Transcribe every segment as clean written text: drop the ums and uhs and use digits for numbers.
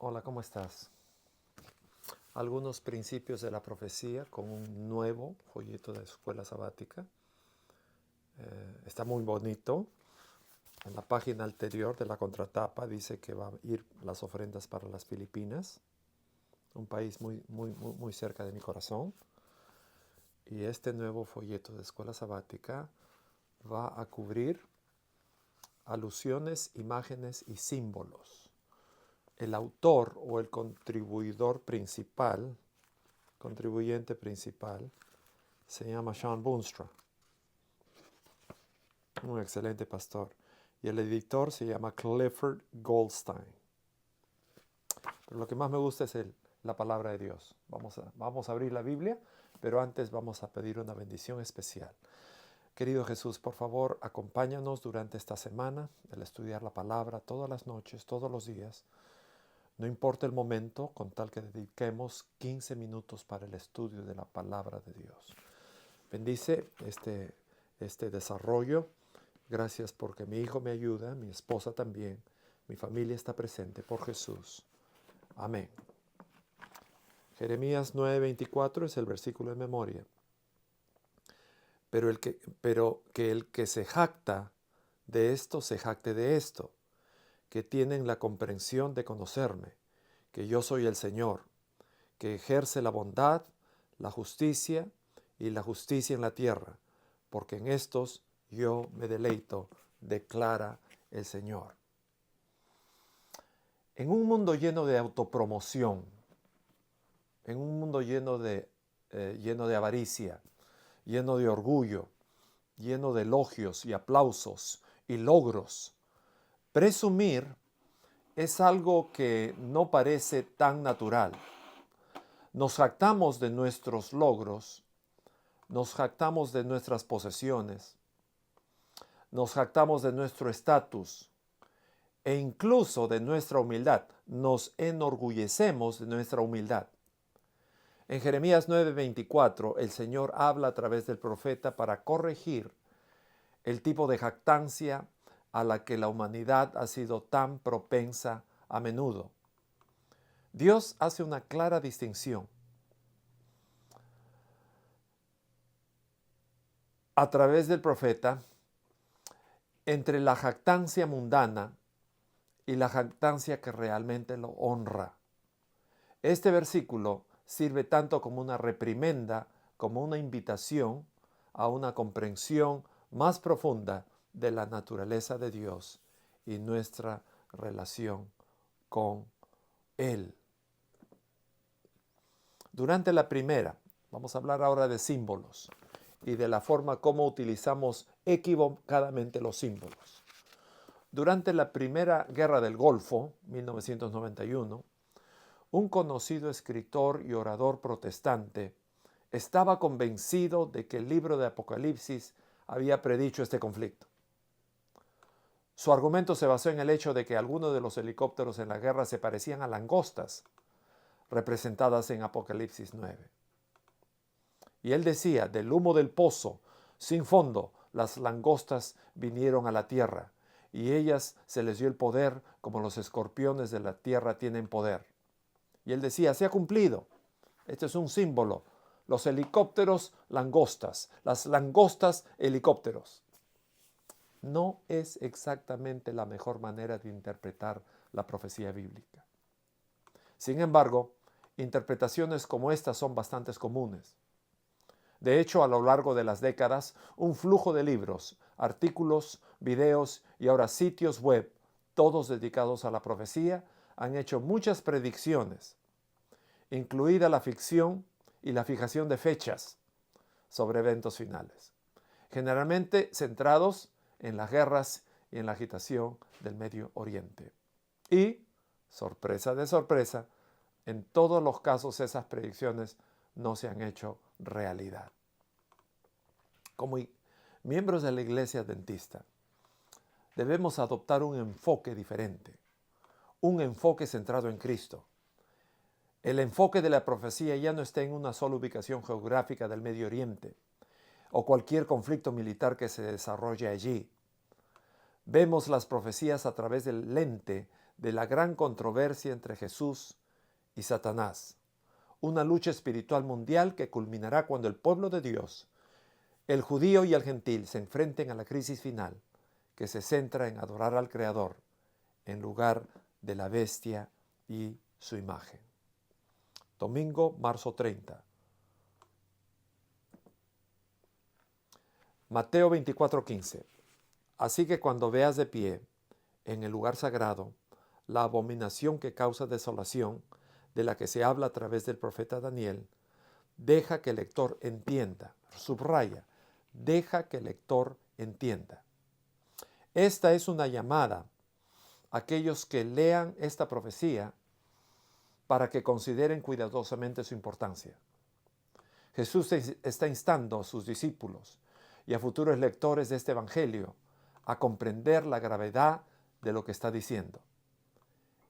Hola, ¿cómo estás? Algunos principios de la profecía con un nuevo folleto de escuela sabática. Está muy bonito. En la página anterior de la contratapa dice que va a ir las ofrendas para las Filipinas, un país muy cerca de mi corazón. Y este nuevo folleto de escuela sabática va a cubrir alusiones, imágenes y símbolos. El autor o el contribuyente principal, se llama Sean Boonstra, un excelente pastor. Y el editor se llama Clifford Goldstein. Pero lo que más me gusta es la palabra de Dios. Vamos a abrir la Biblia, pero antes vamos a pedir una bendición especial. Querido Jesús, por favor, acompáñanos durante esta semana, el estudiar la palabra todas las noches, todos los días. No importa el momento, con tal que dediquemos 15 minutos para el estudio de la palabra de Dios. Bendice este desarrollo. Gracias porque mi hijo me ayuda, mi esposa también, mi familia está presente por Jesús. Amén. Jeremías 9:24 es el versículo de memoria. Pero que el que se jacta de esto, se jacte de esto, que tienen la comprensión de conocerme, que yo soy el Señor, que ejerce la bondad, la justicia y la justicia en la tierra, porque en estos yo me deleito, declara el Señor. En un mundo lleno de autopromoción, en un mundo lleno de avaricia, lleno de orgullo, lleno de elogios y aplausos y logros, presumir es algo que no parece tan natural. Nos jactamos de nuestros logros, nos jactamos de nuestras posesiones, nos jactamos de nuestro estatus e incluso de nuestra humildad. Nos enorgullecemos de nuestra humildad. En Jeremías 9:24, el Señor habla a través del profeta para corregir el tipo de jactancia a la que la humanidad ha sido tan propensa a menudo. Dios hace una clara distinción a través del profeta entre la jactancia mundana y la jactancia que realmente lo honra. Este versículo sirve tanto como una reprimenda como una invitación a una comprensión más profunda de la naturaleza de Dios y nuestra relación con Él. Durante la primera, vamos a hablar ahora de símbolos y de la forma como utilizamos equivocadamente los símbolos. Durante la Primera Guerra del Golfo, 1991, un conocido escritor y orador protestante estaba convencido de que el libro de Apocalipsis había predicho este conflicto. Su argumento se basó en el hecho de que algunos de los helicópteros en la guerra se parecían a langostas, representadas en Apocalipsis 9. Y él decía, del humo del pozo, sin fondo, las langostas vinieron a la tierra, y ellas se les dio el poder como los escorpiones de la tierra tienen poder. Y él decía, se ha cumplido. Este es un símbolo. Los helicópteros, langostas. Las langostas, helicópteros. No es exactamente la mejor manera de interpretar la profecía bíblica. Sin embargo, interpretaciones como estas son bastante comunes. De hecho, a lo largo de las décadas, un flujo de libros, artículos, videos y ahora sitios web, todos dedicados a la profecía, han hecho muchas predicciones, incluida la ficción y la fijación de fechas sobre eventos finales, generalmente centrados en las guerras y en la agitación del Medio Oriente. Y, sorpresa de sorpresa, en todos los casos esas predicciones no se han hecho realidad. Como miembros de la Iglesia Adventista, debemos adoptar un enfoque diferente, un enfoque centrado en Cristo. El enfoque de la profecía ya no está en una sola ubicación geográfica del Medio Oriente o cualquier conflicto militar que se desarrolle allí. Vemos las profecías a través del lente de la gran controversia entre Jesús y Satanás. Una lucha espiritual mundial que culminará cuando el pueblo de Dios, el judío y el gentil, se enfrenten a la crisis final, que se centra en adorar al Creador en lugar de la bestia y su imagen. Domingo, marzo 30. Mateo 24:15. Así que cuando veas de pie en el lugar sagrado la abominación que causa desolación, de la que se habla a través del profeta Daniel, deja que el lector entienda, subraya, deja que el lector entienda. Esta es una llamada a aquellos que lean esta profecía para que consideren cuidadosamente su importancia. Jesús está instando a sus discípulos y a futuros lectores de este Evangelio a comprender la gravedad de lo que está diciendo.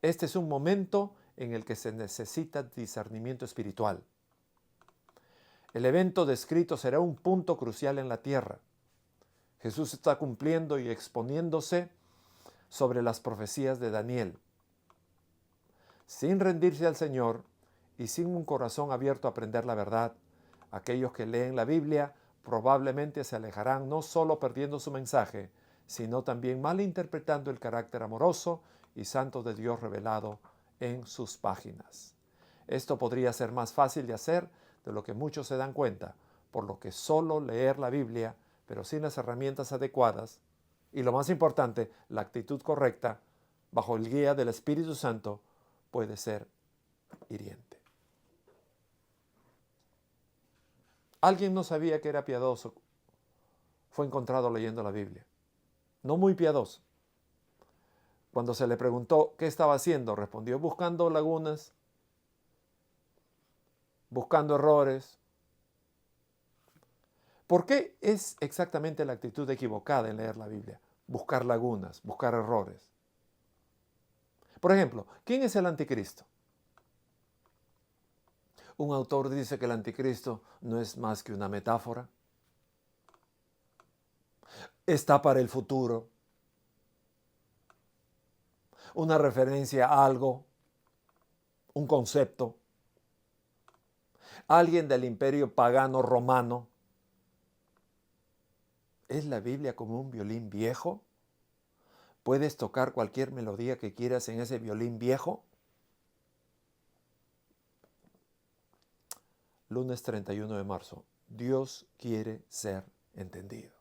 Este es un momento en el que se necesita discernimiento espiritual. El evento descrito será un punto crucial en la tierra. Jesús está cumpliendo y exponiéndose sobre las profecías de Daniel. Sin rendirse al Señor y sin un corazón abierto a aprender la verdad, aquellos que leen la Biblia probablemente se alejarán no solo perdiendo su mensaje, sino también malinterpretando el carácter amoroso y santo de Dios revelado en sus páginas. Esto podría ser más fácil de hacer de lo que muchos se dan cuenta, por lo que solo leer la Biblia, pero sin las herramientas adecuadas, y lo más importante, la actitud correcta, bajo el guía del Espíritu Santo, puede ser hiriente. Alguien no sabía que era piadoso, fue encontrado leyendo la Biblia. No muy piadoso. Cuando se le preguntó qué estaba haciendo, respondió: buscando lagunas, buscando errores. ¿Por qué es exactamente la actitud equivocada en leer la Biblia? Buscar lagunas, buscar errores. Por ejemplo, ¿quién es el anticristo? Un autor dice que el anticristo no es más que una metáfora. Está para el futuro. Una referencia a algo, un concepto. Alguien del imperio pagano romano. ¿Es la Biblia como un violín viejo? ¿Puedes tocar cualquier melodía que quieras en ese violín viejo? Lunes 31 de marzo. Dios quiere ser entendido.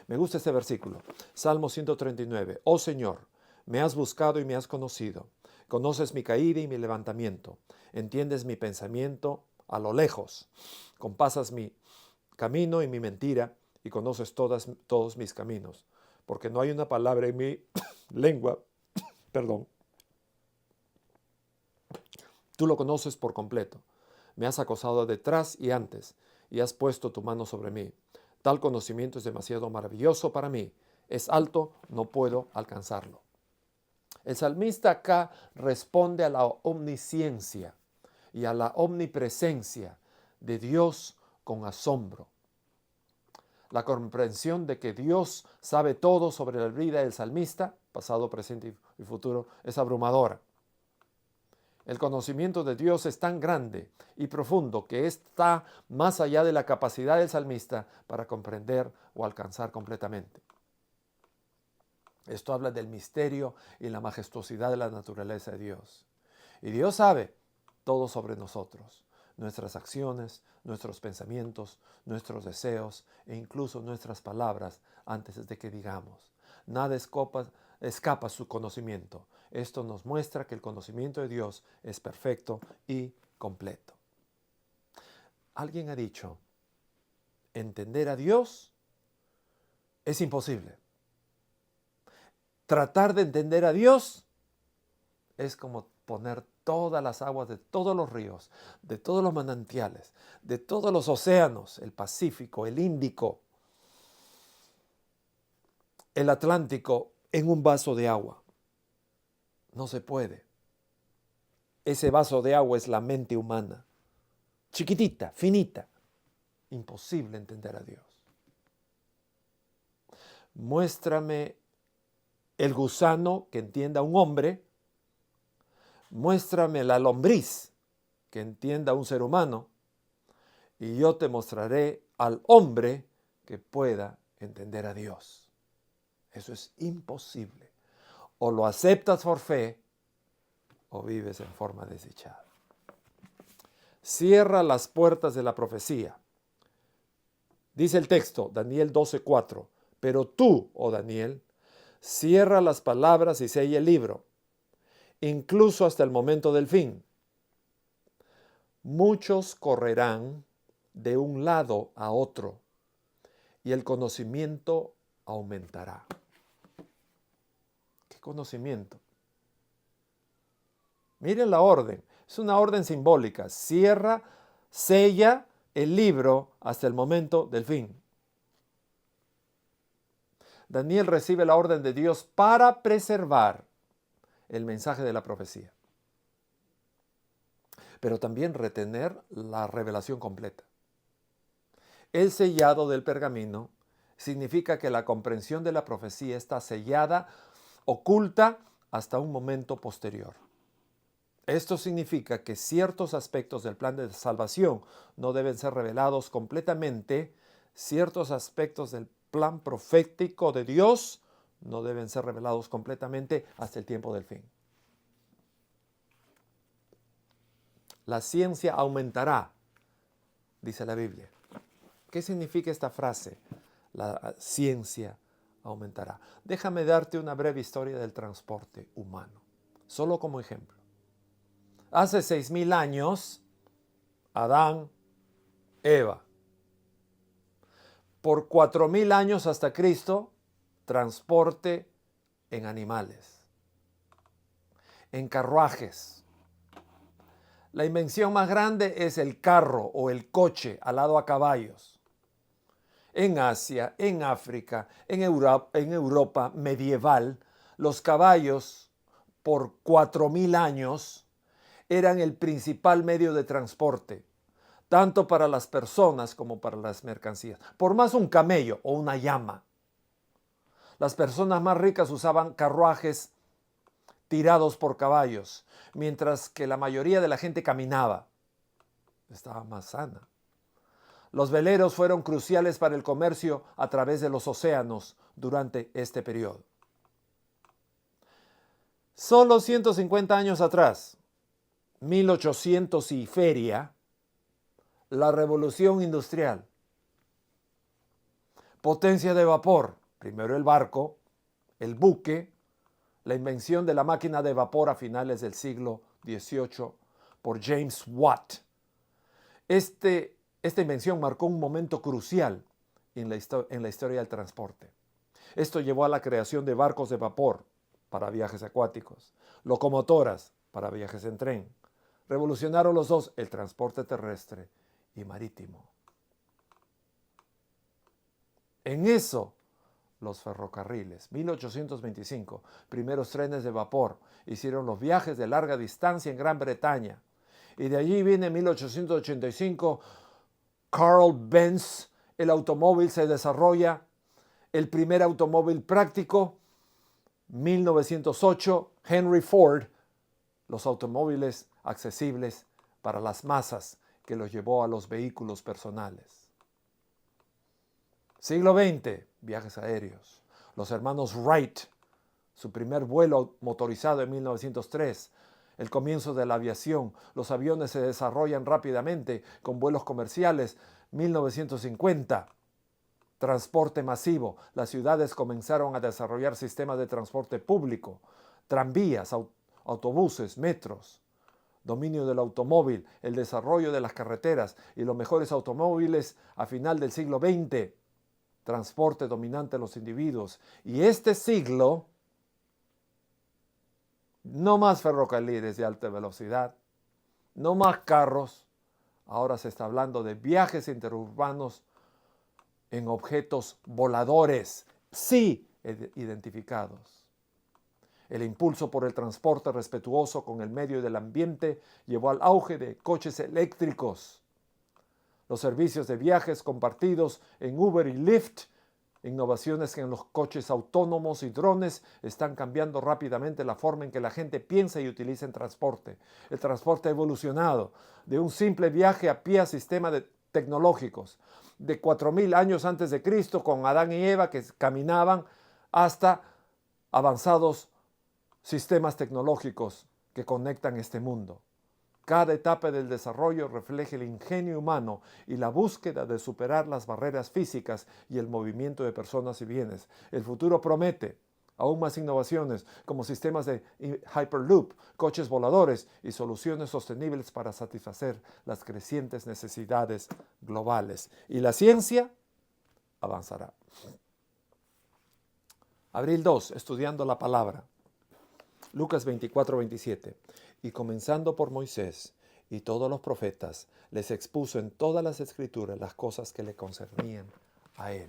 Me gusta este versículo. Salmo 139. Oh Señor, me has buscado y me has conocido. Conoces mi caída y mi levantamiento. Entiendes mi pensamiento a lo lejos. Compasas mi camino y mi mentira y conoces todos mis caminos. Porque no hay una palabra en mi lengua, perdón. Tú lo conoces por completo. Me has acosado detrás y antes, y has puesto tu mano sobre mí. Tal conocimiento es demasiado maravilloso para mí. Es alto, no puedo alcanzarlo. El salmista acá responde a la omnisciencia y a la omnipresencia de Dios con asombro. La comprensión de que Dios sabe todo sobre la vida del salmista, pasado, presente y futuro, es abrumadora. El conocimiento de Dios es tan grande y profundo que está más allá de la capacidad del salmista para comprender o alcanzar completamente. Esto habla del misterio y la majestuosidad de la naturaleza de Dios. Y Dios sabe todo sobre nosotros, nuestras acciones, nuestros pensamientos, nuestros deseos e incluso nuestras palabras antes de que digamos. Nada escapa a su conocimiento. Esto nos muestra que el conocimiento de Dios es perfecto y completo. Alguien ha dicho, entender a Dios es imposible. Tratar de entender a Dios es como poner todas las aguas de todos los ríos, de todos los manantiales, de todos los océanos, el Pacífico, el Índico, el Atlántico, en un vaso de agua. No se puede. Ese vaso de agua es la mente humana. Chiquitita, finita. Imposible entender a Dios. Muéstrame el gusano que entienda a un hombre muéstrame la lombriz que entienda un ser humano, y yo te mostraré al hombre que pueda entender a Dios. Eso es imposible. O lo aceptas por fe, o vives en forma desdichada. Cierra las puertas de la profecía. Dice el texto, Daniel 12:4, pero tú, oh Daniel, cierra las palabras y sella el libro, incluso hasta el momento del fin. Muchos correrán de un lado a otro, y el conocimiento aumentará. ¿Qué conocimiento? Miren la orden, es una orden simbólica. Cierra, sella el libro hasta el momento del fin. Daniel recibe la orden de Dios para preservar el mensaje de la profecía, pero también retener la revelación completa. El sellado del pergamino significa que la comprensión de la profecía está sellada, oculta, hasta un momento posterior. Esto significa que ciertos aspectos del plan de salvación no deben ser revelados completamente, ciertos aspectos del plan profético de Dios no deben ser revelados completamente hasta el tiempo del fin. La ciencia aumentará, dice la Biblia. ¿Qué significa esta frase? La ciencia aumentará. Déjame darte una breve historia del transporte humano, solo como ejemplo. Hace 6,000 años, Adán, Eva. Por 4,000 años hasta Cristo, transporte en animales, en carruajes. La invención más grande es el carro o el coche alado a caballos. En Asia, en África, en Europa medieval, los caballos por 4,000 años eran el principal medio de transporte, tanto para las personas como para las mercancías. Por más un camello o una llama. Las personas más ricas usaban carruajes tirados por caballos, mientras que la mayoría de la gente caminaba. Estaba más sana. Los veleros fueron cruciales para el comercio a través de los océanos durante este periodo. Solo 150 años atrás, 1800 y feria, la revolución industrial. Potencia de vapor, primero el barco, el buque, la invención de la máquina de vapor a finales del siglo XVIII por James Watt. Esta invención marcó un momento crucial en la historia del transporte. Esto llevó a la creación de barcos de vapor para viajes acuáticos, locomotoras para viajes en tren. Revolucionaron los dos, el transporte terrestre y marítimo. En eso, los ferrocarriles, 1825, primeros trenes de vapor, hicieron los viajes de larga distancia en Gran Bretaña. Y de allí viene en 1885, Carl Benz, el automóvil se desarrolla, el primer automóvil práctico, 1908, Henry Ford, los automóviles accesibles para las masas que los llevó a los vehículos personales. Siglo XX, viajes aéreos. Los hermanos Wright, su primer vuelo motorizado en 1903. El comienzo de la aviación. Los aviones se desarrollan rápidamente con vuelos comerciales. 1950. Transporte masivo. Las ciudades comenzaron a desarrollar sistemas de transporte público. Tranvías, autobuses, metros. Dominio del automóvil, el desarrollo de las carreteras y los mejores automóviles a final del siglo XX. Transporte dominante de los individuos. Y este siglo, no más ferrocarriles de alta velocidad, no más carros. Ahora se está hablando de viajes interurbanos en objetos voladores, sí identificados. El impulso por el transporte respetuoso con el medio y del ambiente llevó al auge de coches eléctricos. Los servicios de viajes compartidos en Uber y Lyft Innovaciones en los coches autónomos y drones están cambiando rápidamente la forma en que la gente piensa y utiliza el transporte. El transporte ha evolucionado de un simple viaje a pie a sistemas tecnológicos, de 4000 años antes de Cristo con Adán y Eva que caminaban, hasta avanzados sistemas tecnológicos que conectan este mundo. Cada etapa del desarrollo refleja el ingenio humano y la búsqueda de superar las barreras físicas y el movimiento de personas y bienes. El futuro promete aún más innovaciones como sistemas de Hyperloop, coches voladores y soluciones sostenibles para satisfacer las crecientes necesidades globales. Y la ciencia avanzará. Abril 2, estudiando la palabra. Lucas 24-27. Y comenzando por Moisés y todos los profetas, les expuso en todas las escrituras las cosas que le concernían a él.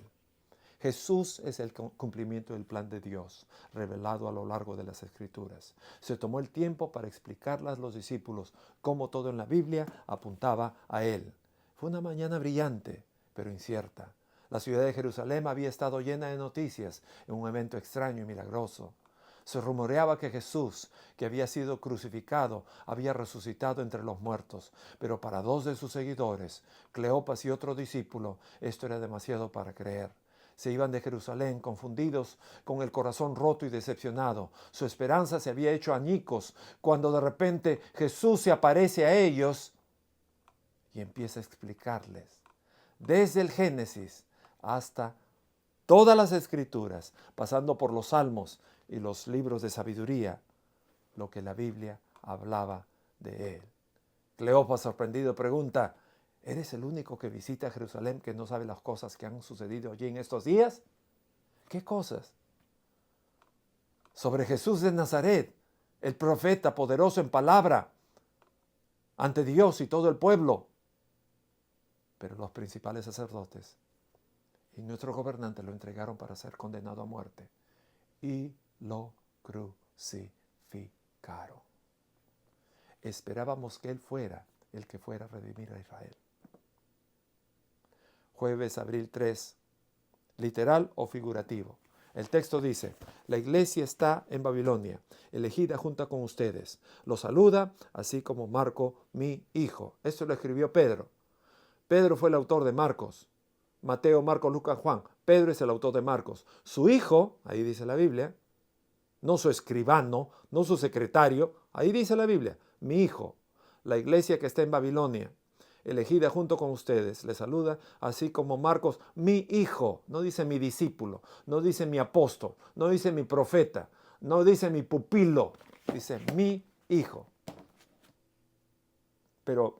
Jesús es el cumplimiento del plan de Dios, revelado a lo largo de las escrituras. Se tomó el tiempo para explicarlas a los discípulos, cómo todo en la Biblia apuntaba a él. Fue una mañana brillante, pero incierta. La ciudad de Jerusalén había estado llena de noticias en un evento extraño y milagroso. Se rumoreaba que Jesús, que había sido crucificado, había resucitado entre los muertos, pero para 2 de sus seguidores, Cleopas y otro discípulo, esto era demasiado para creer. Se iban de Jerusalén confundidos, con el corazón roto y decepcionado. Su esperanza se había hecho añicos cuando de repente Jesús se aparece a ellos y empieza a explicarles, desde el Génesis hasta todas las escrituras, pasando por los salmos y los libros de sabiduría, lo que la Biblia hablaba de él. Cleopas, sorprendido, pregunta, ¿eres el único que visita Jerusalén que no sabe las cosas que han sucedido allí en estos días? ¿Qué cosas? Sobre Jesús de Nazaret, el profeta poderoso en palabra, ante Dios y todo el pueblo. Pero los principales sacerdotes y nuestros gobernantes lo entregaron para ser condenado a muerte y lo crucificaron. Esperábamos que Él fuera el que fuera a redimir a Israel. Jueves, abril 3, literal o figurativo. El texto dice, la iglesia está en Babilonia, elegida junto con ustedes. Los saluda, así como Marco, mi hijo. Esto lo escribió Pedro. Pedro fue el autor de Marcos. Mateo, Marcos, Lucas, Juan. Pedro es el autor de Marcos. Su hijo, ahí dice la Biblia, no su escribano, no su secretario, ahí dice la Biblia, mi hijo, la iglesia que está en Babilonia, elegida junto con ustedes, les saluda, así como Marcos, mi hijo, no dice mi discípulo, no dice mi apóstol, no dice mi profeta, no dice mi pupilo, dice mi hijo. Pero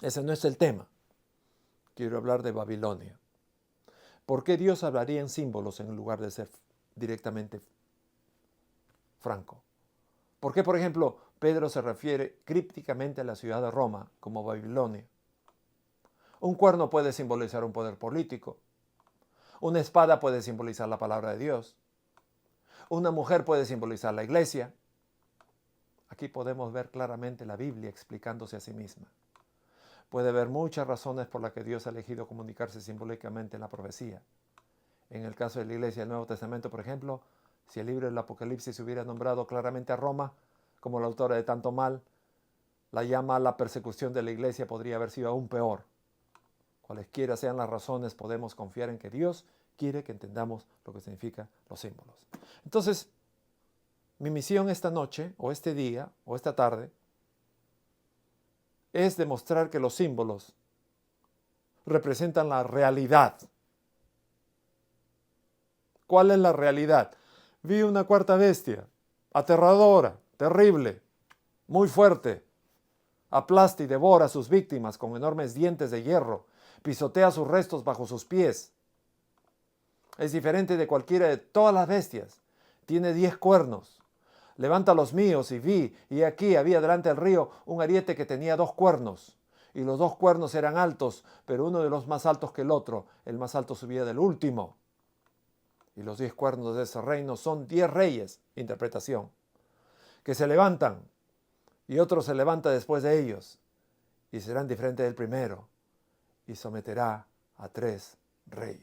ese no es el tema. Quiero hablar de Babilonia. ¿Por qué Dios hablaría en símbolos en lugar de ser directamente franco? ¿Por qué, por ejemplo, Pedro se refiere crípticamente a la ciudad de Roma como Babilonia? Un cuerno puede simbolizar un poder político. Una espada puede simbolizar la palabra de Dios. Una mujer puede simbolizar la iglesia. Aquí podemos ver claramente la Biblia explicándose a sí misma. Puede haber muchas razones por las que Dios ha elegido comunicarse simbólicamente en la profecía. En el caso de la iglesia del Nuevo Testamento, por ejemplo, si el libro del Apocalipsis hubiera nombrado claramente a Roma como la autora de tanto mal, la llama a la persecución de la iglesia podría haber sido aún peor. Cualesquiera sean las razones, podemos confiar en que Dios quiere que entendamos lo que significan los símbolos. Entonces, mi misión esta noche, o este día, o esta tarde, es demostrar que los símbolos representan la realidad. ¿Cuál es la realidad? Vi una cuarta bestia, aterradora, terrible, muy fuerte. Aplasta y devora a sus víctimas con enormes dientes de hierro. Pisotea sus restos bajo sus pies. Es diferente de cualquiera de todas las bestias. Tiene 10 cuernos. Levanta los míos y vi, y aquí había delante del río un ariete que tenía 2 cuernos. Y los 2 cuernos eran altos, pero uno de los más altos que el otro. El más alto subía del último. Y los 10 cuernos de ese reino son 10 reyes, interpretación, que se levantan, y otro se levanta después de ellos, y serán diferentes del primero, y someterá a 3 reyes.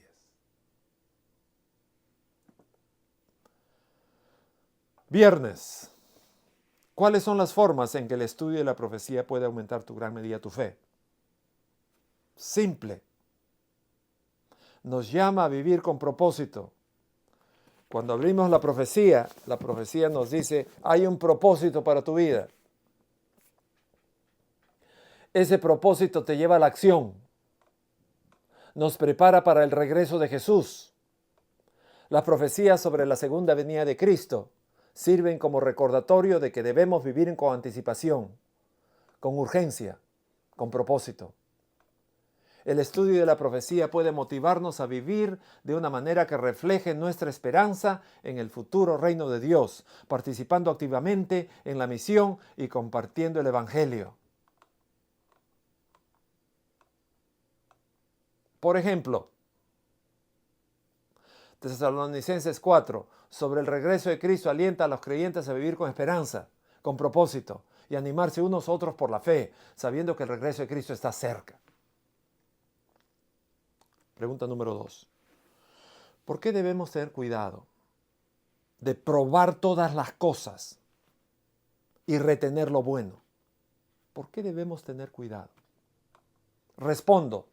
Viernes. ¿Cuáles son las formas en que el estudio de la profecía puede aumentar tu gran medida tu fe? Simple. Nos llama a vivir con propósito. Cuando abrimos la profecía nos dice, hay un propósito para tu vida. Ese propósito te lleva a la acción. Nos prepara para el regreso de Jesús. Las profecías sobre la segunda venida de Cristo sirven como recordatorio de que debemos vivir con anticipación, con urgencia, con propósito. El estudio de la profecía puede motivarnos a vivir de una manera que refleje nuestra esperanza en el futuro reino de Dios, participando activamente en la misión y compartiendo el Evangelio. Por ejemplo, Tesalonicenses 4, sobre el regreso de Cristo, alienta a los creyentes a vivir con esperanza, con propósito y animarse unos a otros por la fe, sabiendo que el regreso de Cristo está cerca. Pregunta número 2. ¿Por qué debemos tener cuidado de probar todas las cosas y retener lo bueno? ¿Por qué debemos tener cuidado? Respondo,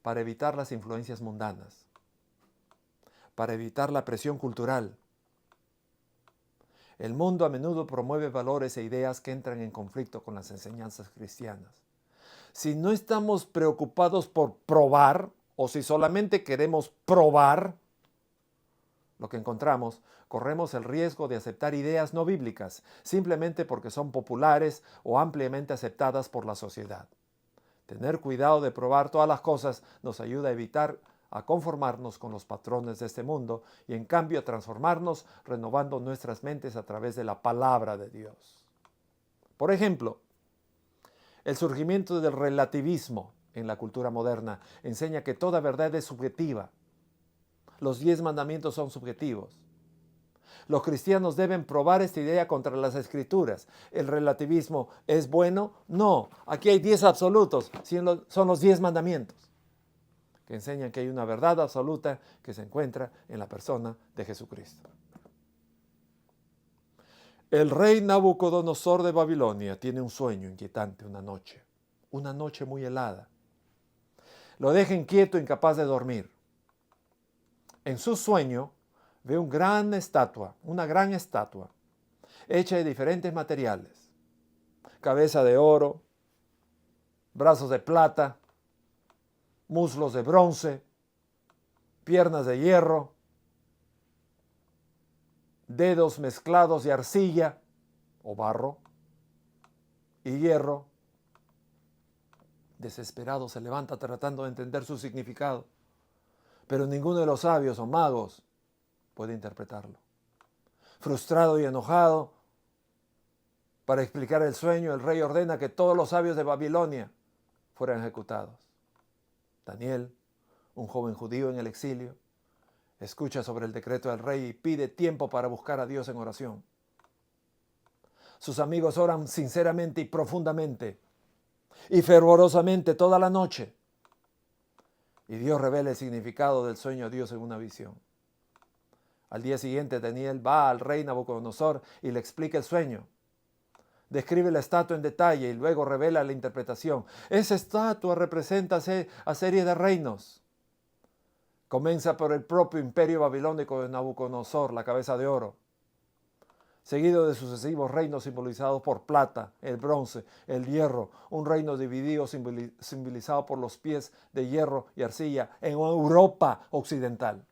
para evitar las influencias mundanas, para evitar la presión cultural. El mundo a menudo promueve valores e ideas que entran en conflicto con las enseñanzas cristianas. Si no estamos preocupados por probar, o si solamente queremos probar lo que encontramos, corremos el riesgo de aceptar ideas no bíblicas, simplemente porque son populares o ampliamente aceptadas por la sociedad. Tener cuidado de probar todas las cosas nos ayuda a evitar a conformarnos con los patrones de este mundo y en cambio a transformarnos renovando nuestras mentes a través de la palabra de Dios. Por ejemplo, el surgimiento del relativismo en la cultura moderna enseña que toda verdad es subjetiva. Los 10 mandamientos son subjetivos. Los cristianos deben probar esta idea contra las Escrituras. ¿El relativismo es bueno? No. Aquí hay 10 absolutos. Son los 10 mandamientos que enseñan que hay una verdad absoluta que se encuentra en la persona de Jesucristo. El rey Nabucodonosor de Babilonia tiene un sueño inquietante una noche muy helada. Lo deja inquieto, incapaz de dormir. En su sueño ve una gran estatua, hecha de diferentes materiales. Cabeza de oro, brazos de plata, muslos de bronce, piernas de hierro, dedos mezclados de arcilla o barro y hierro. Desesperado se levanta tratando de entender su significado, pero ninguno de los sabios o magos puede interpretarlo. Frustrado y enojado, para explicar el sueño, el rey ordena que todos los sabios de Babilonia fueran ejecutados. Daniel, un joven judío en el exilio, escucha sobre el decreto del rey y pide tiempo para buscar a Dios en oración. Sus amigos oran sinceramente y profundamente y fervorosamente toda la noche. Y Dios revela el significado del sueño a Dios en una visión. Al día siguiente, Daniel va al rey Nabucodonosor y le explica el sueño. Describe la estatua en detalle y luego revela la interpretación. Esa estatua representa a serie de reinos. Comienza por el propio imperio babilónico de Nabucodonosor, la cabeza de oro, seguido de sucesivos reinos simbolizados por plata, el bronce, el hierro, un reino dividido simbolizado por los pies de hierro y arcilla en Europa occidental.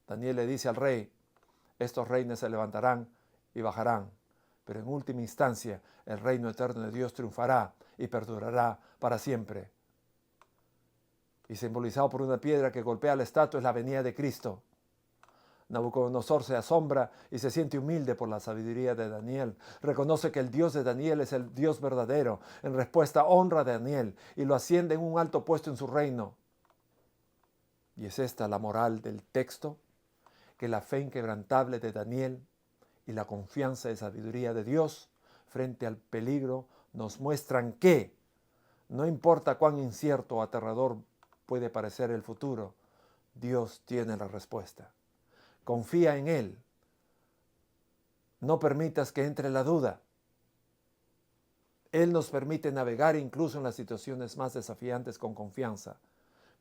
Daniel le dice al rey, estos reinos se levantarán y bajarán, pero en última instancia el reino eterno de Dios triunfará y perdurará para siempre. Y simbolizado por una piedra que golpea la estatua es la venida de Cristo. Nabucodonosor se asombra y se siente humilde por la sabiduría de Daniel. Reconoce que el Dios de Daniel es el Dios verdadero. En respuesta honra a Daniel y lo asciende en un alto puesto en su reino. Y es esta la moral del texto, que la fe inquebrantable de Daniel y la confianza y sabiduría de Dios frente al peligro nos muestran que, no importa cuán incierto o aterrador puede parecer el futuro, Dios tiene la respuesta. Confía en Él, No permitas que entre la duda. Él nos permite navegar incluso en las situaciones más desafiantes con confianza,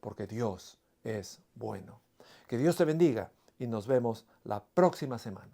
porque Dios es bueno. Que Dios te bendiga y nos vemos la próxima semana.